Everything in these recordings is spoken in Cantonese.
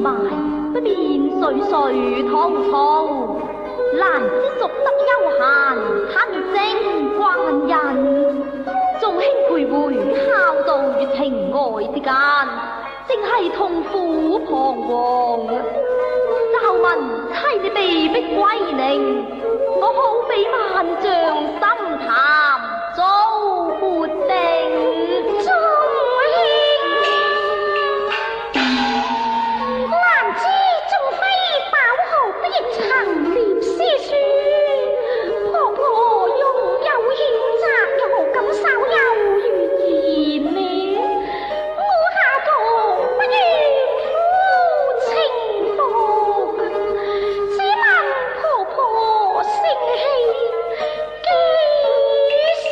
埋，不免岁岁滔滔。难知俗得悠閒，吞精慣人。縱興徘徊，孝道與情愛之間，正係痛苦彷徨。驟聞妻你被逼歸寧，我好比萬丈深潭遭撥定。中興，難知縱非飽學不亦曾念詩書，婆婆擁有譴責，又何敢稍有怨言呢？我下堂不願負情薄，只問婆婆性氣幾時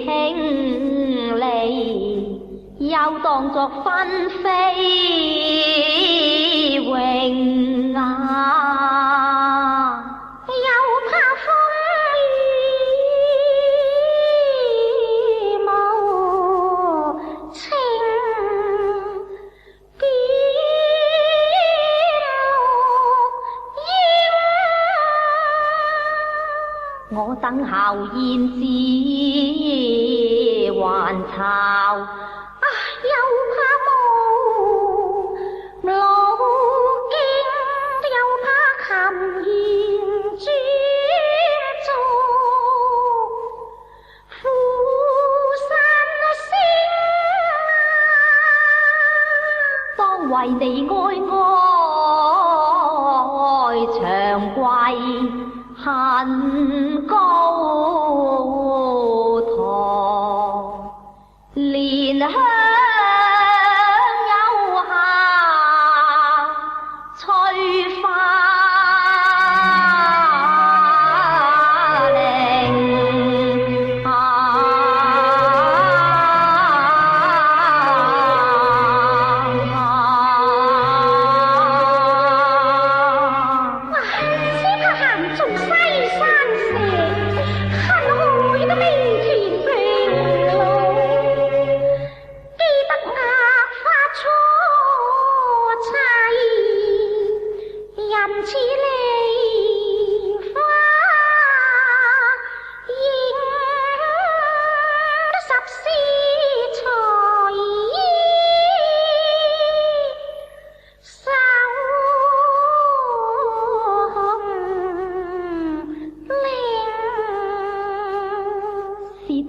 平又當作分飛榮啊，又怕風雨無情變綠我等候燕子還巢。又怕無路徑，又怕琴弦轉軸，釜山聲當為你哀長貴恨高堂，蓮香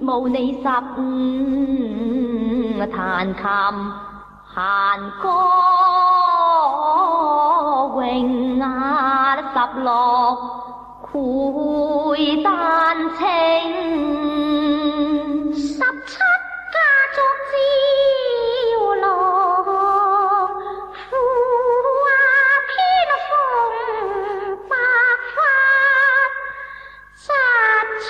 慕你15彈琴閒歌詠啊，16繪丹青，17家作招郎，富華偏鳳白髮疾衝。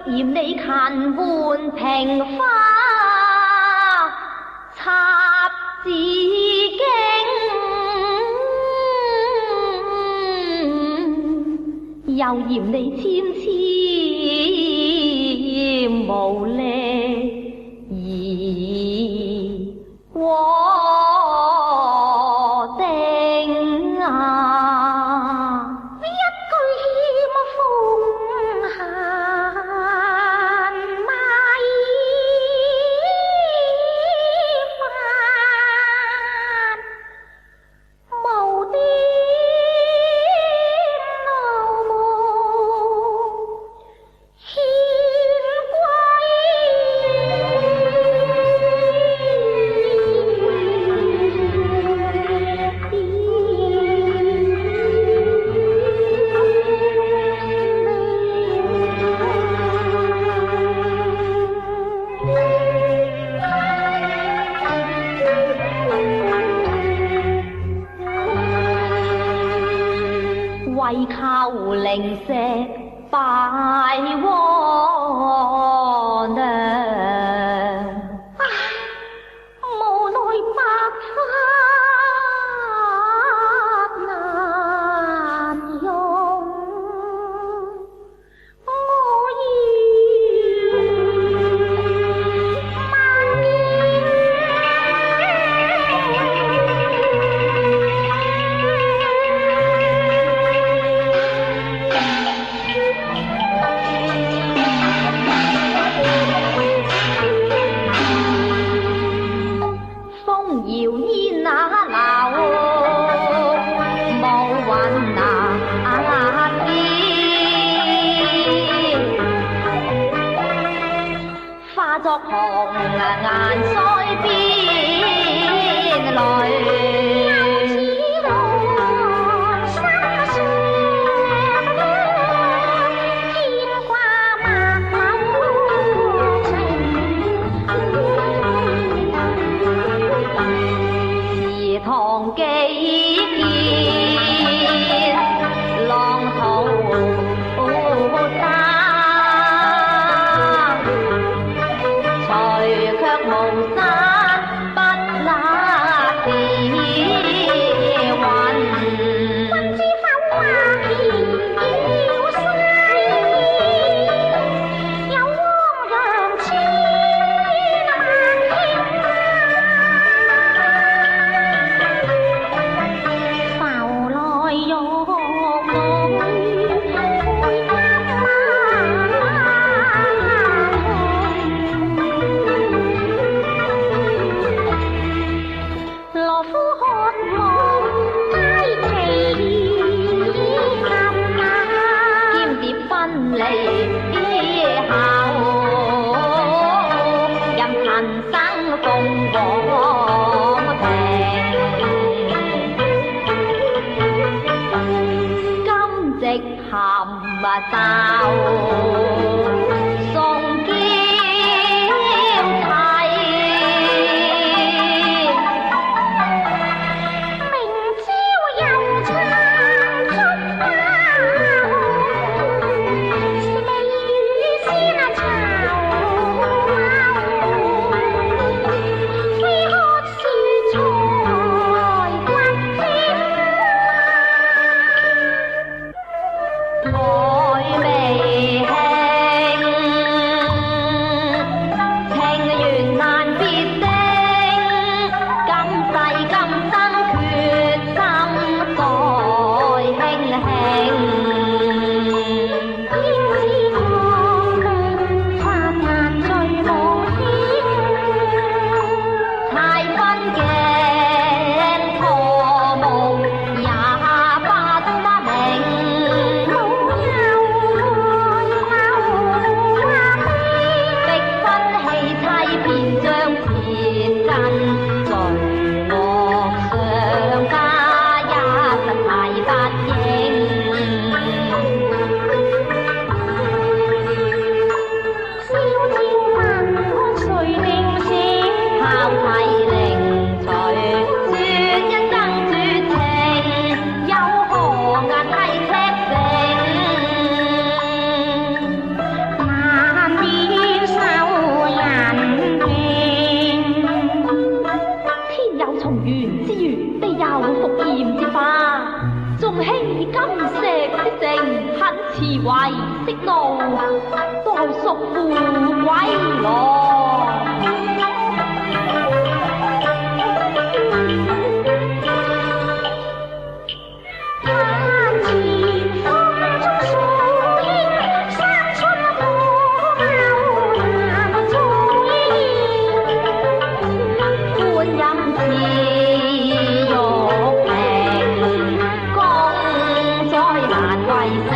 嫌你勤換平花插紫荊，又嫌你纖纖無力而和定啊，一句欠奉下為求零食拜和娘。無奈白髮難用，我願萬年。風搖煙那流，霧雲那飄，化作紅顏水邊淚。堂幾見浪淘沙，隨卻無山不那是雲。君知否話遙西，有汪洋千萬頃。浮來玉女配金馬羅夫渴望佳期近啊，兼蝶分離後，任塵生鳳凰情。今夕含愁送嬌妻。明朝又撐出花紅，是未雨先愁非喝是才骨精。愛未興，情緣難別定。今世今生決心再慶慶。應知我命發難最無險，太分鏡錯夢也不明。冇有愛話逼分氣妻便將前真罪惡上加一實太不應。燒焦問我誰定寫？拋妻另隨說一生絕情，有何眼替赤誠？難免受人評。天有重圓之緣，地有伏劍之花，縱興金石之情，恨詞為色怒，待贖父歸來。眼前風中樹影，三春花偶難再現。觀音似玉瓶，功哉難為成。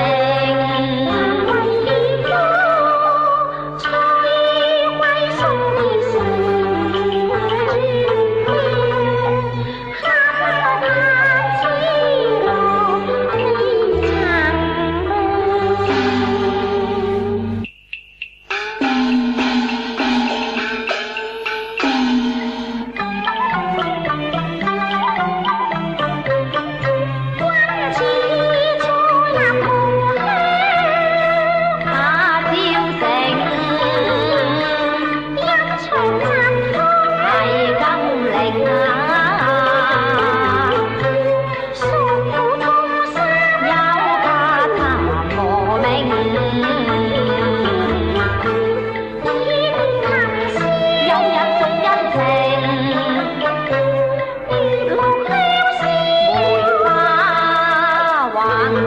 為烈火，摧毀送你成絕命，堪嘆此樂非情。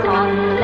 秦岭。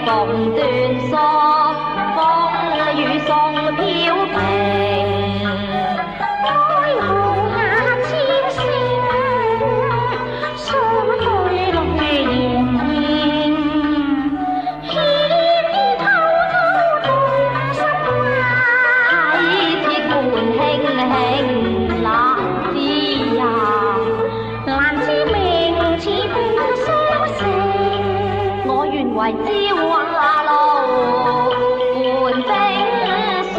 逢断索，风雨送飘萍。哀號也千聲，相對淚盈盈。牽天滔滔動心話，睇似伴輕輕難知也。難知名似冰相成。我願為朝華路，伴冰霜。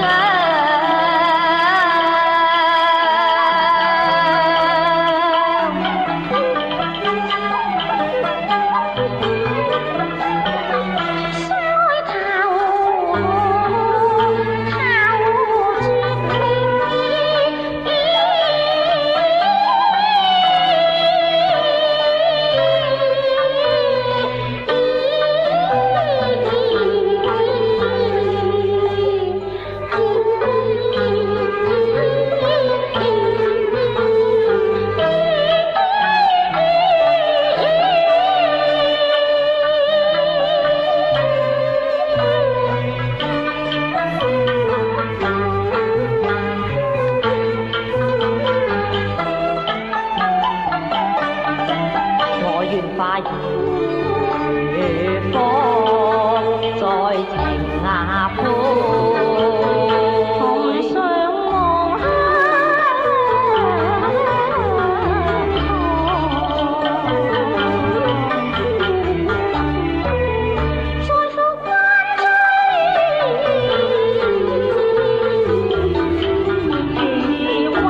快如火，在情崖畔。抬上望鄉在復關追如榮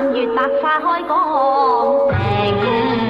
3月白花開講情。